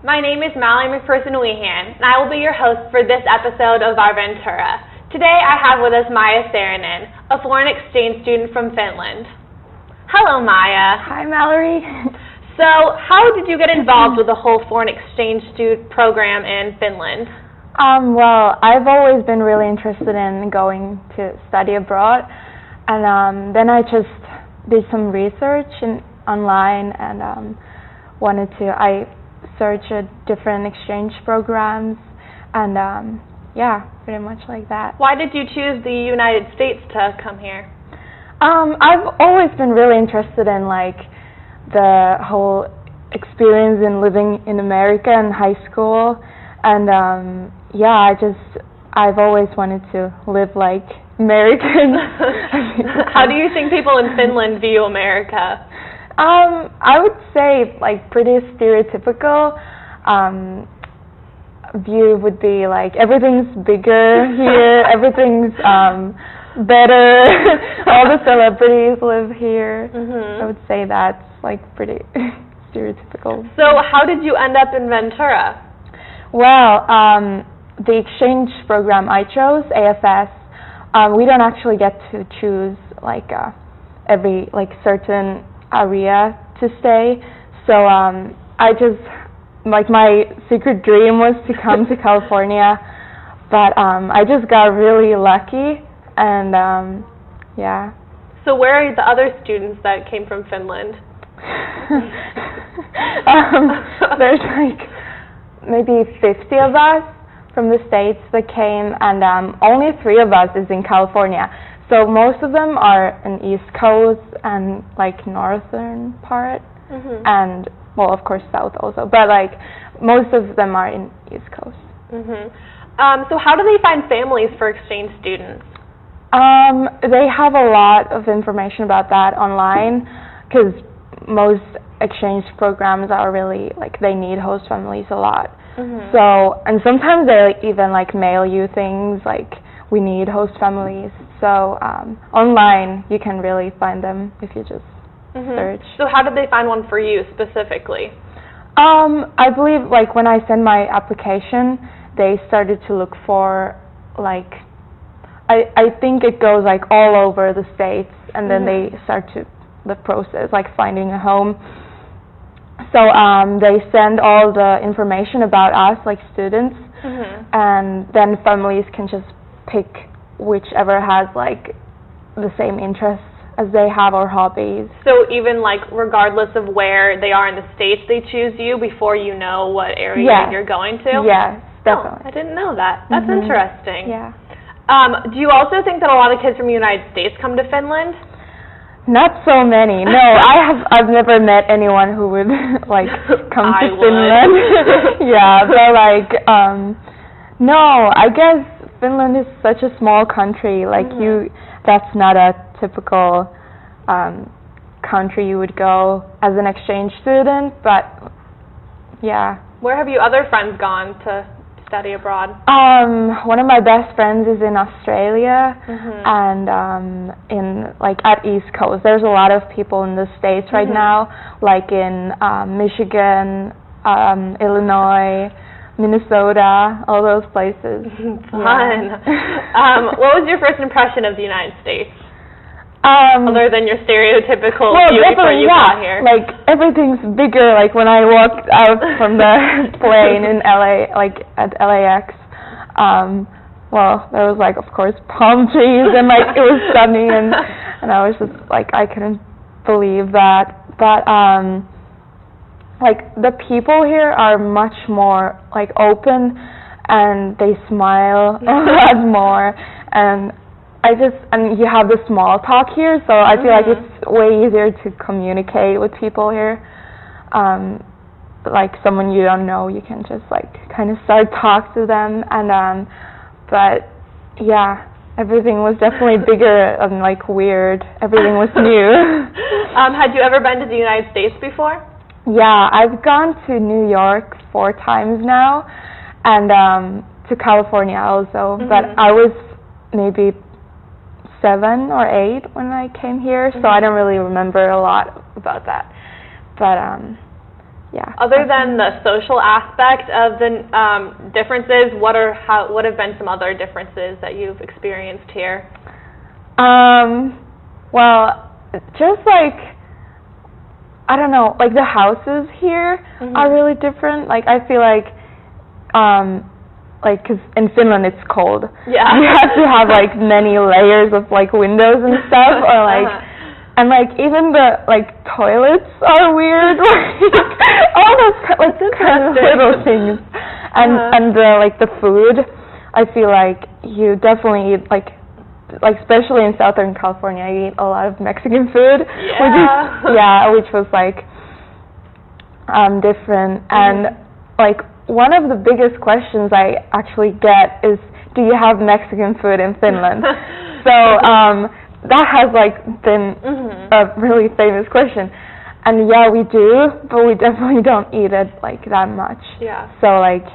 My name is Mallory McPherson-Wehan, and I will be your host for this episode of Our Ventura. Today I have with us Maija Sarrinen, a foreign exchange student from Finland. Hello, Maija. Hi, Mallory. So, how did you get involved with the whole foreign exchange student program in Finland? Well, I've always been really interested in going to study abroad, and then I just did some research online and I searched different exchange programs, and yeah, pretty much like that. Why did you choose the United States to come here? I've always been really interested in the whole experience in living in America in high school, and yeah, I've always wanted to live like Americans. How do you think people in Finland view America? I would say pretty stereotypical view would be everything's bigger here, everything's better, all the celebrities live here. I would say that's pretty stereotypical. So how did you end up in Ventura? Well, the exchange program I chose, AFS, we don't actually get to choose every certain area to stay. So I just my secret dream was to come to California, but I just got really lucky, and yeah. So where are the other students that came from Finland? There's maybe 50 of us from the States that came, and only 3 of us is in California. So most of them are in East Coast and northern part, and well, of course, south also. But most of them are in East Coast. So how do they find families for exchange students? They have a lot of information about that online, because most exchange programs are really they need host families a lot. So, and sometimes they even mail you things we need host families. So online you can really find them if you just search. So how did they find one for you specifically? I believe when I sent my application, they started to look for I think it goes all over the States, and then they start the process finding a home. So they send all the information about us, students, and then families can just pick whichever has the same interests as they have or hobbies. So even regardless of where they are in the States, they choose you before you know what area you're going to? Yes, definitely. Oh, I didn't know that. That's interesting. Yeah. Do you also think that a lot of kids from the United States come to Finland? Not so many. No, I've never met anyone who would come to Finland. Yeah, but no, I guess Finland is such a small country. That's not a typical country you would go as an exchange student. But yeah. Where have you other friends gone to study abroad? One of my best friends is in Australia, and in at East Coast. There's a lot of people in the States right now, in Michigan, Illinois, Minnesota, all those places. Fun. What was your first impression of the United States? Other than your stereotypical view before you got here. Everything's bigger. When I walked out from the plane in LA, at LAX, well, there was of course palm trees, and it was sunny, and I was just I couldn't believe that. But the people here are much more open, and they smile a lot more, and and you have the small talk here, so I feel it's way easier to communicate with people here. Someone you don't know, you can just kind of start talk to them, and but yeah, everything was definitely bigger and weird. Everything was new. Had you ever been to the United States before? Yeah, I've gone to New York 4 times now, and to California also. But I was maybe 7 or 8 when I came here, so I don't really remember a lot about that. But yeah. Other than the social aspect of the differences, what have been some other differences that you've experienced here? Well, just like, I don't know, like the houses here are really different. Like I feel like, because in Finland it's cold. Yeah. You have to have like many layers of like windows and stuff, or like, and like even the like toilets are weird. Like all those like kind of little things, and the like the food, I feel like you definitely eat like especially in Southern California, I eat a lot of Mexican food, which was like different. And like one of the biggest questions I actually get is, do you have Mexican food in Finland? So that has like been a really famous question. And yeah, we do, but we definitely don't eat it like that much. Yeah. So like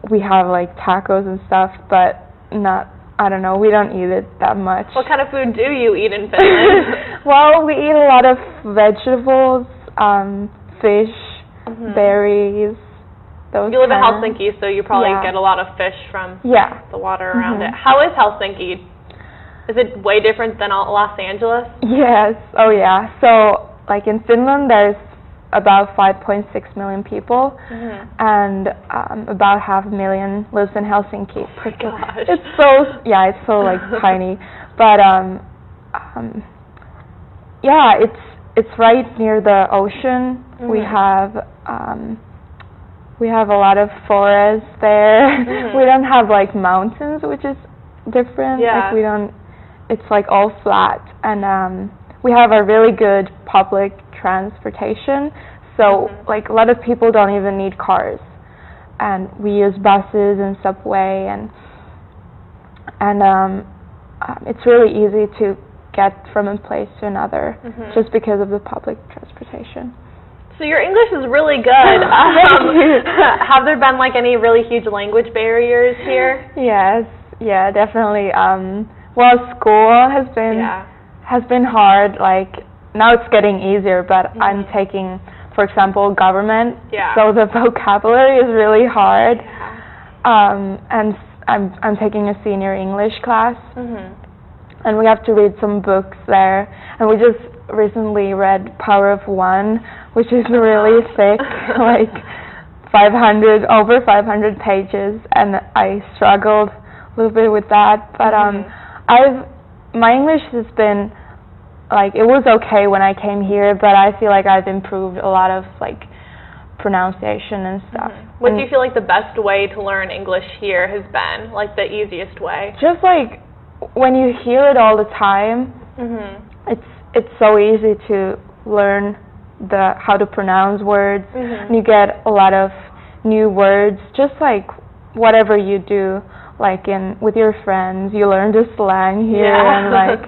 we have like tacos and stuff, but not, I don't know, we don't eat it that much. What kind of food do you eat in Finland? Well, we eat a lot of vegetables, fish, berries, those. You live in Helsinki, so you probably get a lot of fish from the water around it. How is Helsinki? Is it way different than Los Angeles? Yes. Oh, yeah. So, like in Finland, there's about 5.6 million people, and about 500,000 lives in Helsinki. Oh my gosh. It's so like tiny, but it's right near the ocean. We have a lot of forests there. We don't have like mountains, which is different. Like we don't. It's like all flat, and we have a really good public transportation, so like a lot of people don't even need cars, and we use buses and subway, and it's really easy to get from a place to another just because of the public transportation. So your English is really good. Have there been like any really huge language barriers here? Yes, yeah, definitely. Well, school has been hard. Like now it's getting easier, but I'm taking, for example, government. So the vocabulary is really hard. And I'm taking a senior English class, and we have to read some books there. And we just recently read Power of One, which is really thick, like over 500 pages, and I struggled a little bit with that. But my English has been like, it was okay when I came here, but I feel like I've improved a lot of like pronunciation and stuff. What do you feel like the best way to learn English here has been, like the easiest way? Just like when you hear it all the time, it's so easy to learn how to pronounce words, and you get a lot of new words. Just like whatever you do, like with your friends, you learn the slang here, and like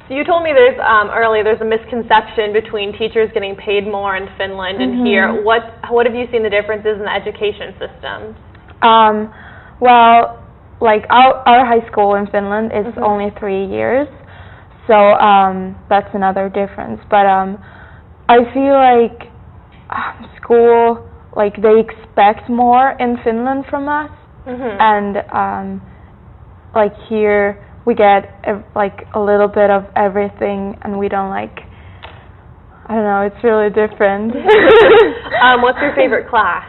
So you told me there's earlier there's a misconception between teachers getting paid more in Finland and here. What have you seen the differences in the education systems? Well, like our high school in Finland is only 3 years, so that's another difference. But I feel like school, like they expect more in Finland from us, and like here we get like a little bit of everything, and we don't like, I don't know, it's really different. What's your favorite class?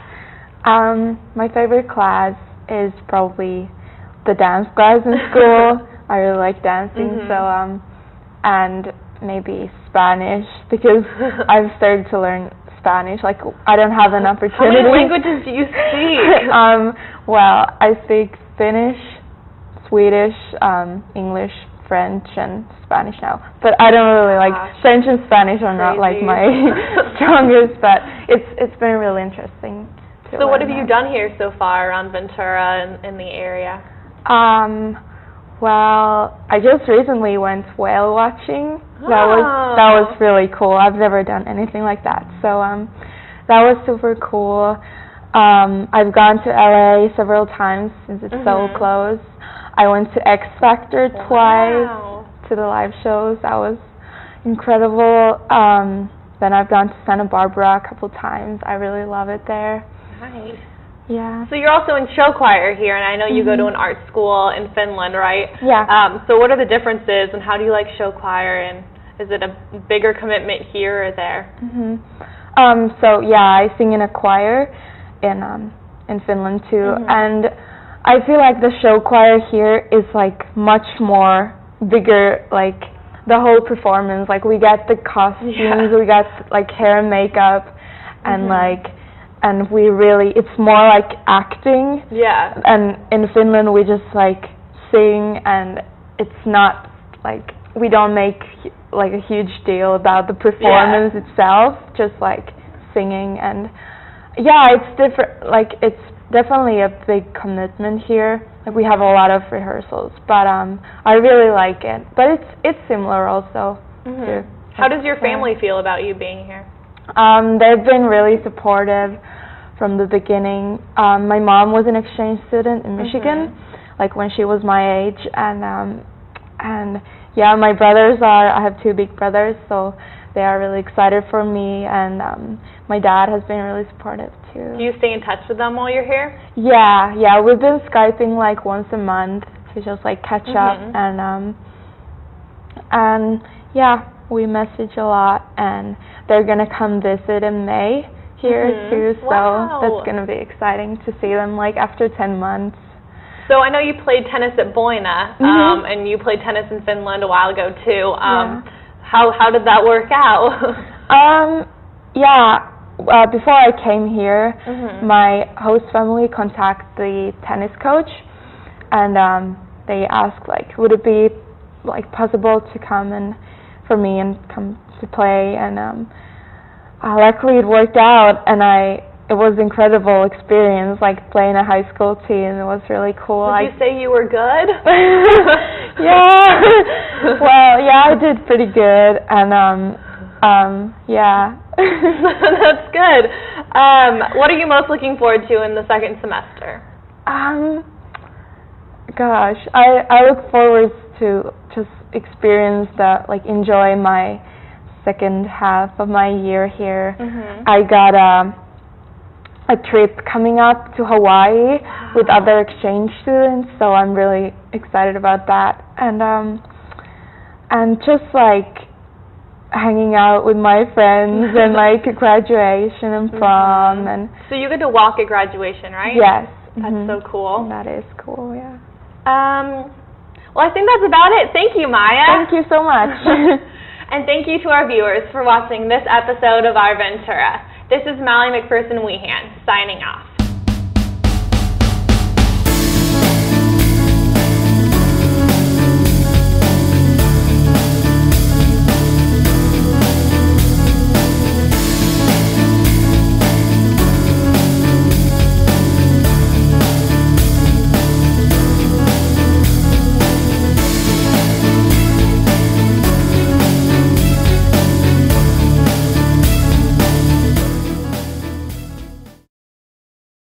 My favorite class is probably the dance class in school. I really like dancing, so and maybe Spanish, because I've started to learn Spanish. Like I don't have an opportunity. How many languages do you speak? Well, I speak Finnish, Swedish, English, French, and Spanish now. But I don't really like French and Spanish are not like my strongest. But it's been really interesting. So what have you done here so far around Ventura and in the area? Well, I just recently went whale watching. That was really cool. I've never done anything like that. So that was super cool. I've gone to LA several times since it's so close. I went to X Factor twice, to the live shows. That was incredible. then I've gone to Santa Barbara a couple times. I really love it there. Nice. Yeah. So you're also in show choir here, and I know you go to an art school in Finland, right? Yeah. So what are the differences, and how do you like show choir, and is it a bigger commitment here or there? So yeah, I sing in a choir in Finland too, and I feel like the show choir here is like much more bigger, like the whole performance. Like we get the costumes, we get like hair and makeup, and and we really, it's more like acting. Yeah. And in Finland we just like sing, and it's not like, we don't make like a huge deal about the performance itself, just like singing. And yeah, it's different, like it's definitely a big commitment here. Like we have a lot of rehearsals, but I really like it. But it's similar also. How does your family feel about you being here? They've been really supportive from the beginning. My mom was an exchange student in Michigan, like when she was my age, and yeah, my brothers I have two big brothers, so they are really excited for me, and my dad has been really supportive too. Do you stay in touch with them while you're here? Yeah, we've been Skyping like once a month to just like catch up, and yeah, we message a lot, and they're gonna come visit in May here too, so that's gonna be exciting to see them like after 10 months. So I know you played tennis at Boina, and you played tennis in Finland a while ago too. How did that work out? Before I came here, my host family contacted the tennis coach, and they asked like, would it be like possible to come and for me and come to play, and luckily it worked out, and it was an incredible experience, like playing a high school team. It was really cool. Would you say you were good? Yeah. Well, yeah, I did pretty good, and yeah. That's good. What are you most looking forward to in the second semester? Gosh, I look forward to just experience that, like enjoy my second half of my year here. I got a trip coming up to Hawaii with other exchange students, so I'm really excited about that, and just like hanging out with my friends and like graduation and prom, and so you get to walk at graduation, right? Yes. That's so cool. That is cool, yeah. Well, I think that's about it. Thank you, Maija. Thank you so much. And thank you to our viewers for watching this episode of Our Ventura. This is Mallory McPherson-Wehan, signing off.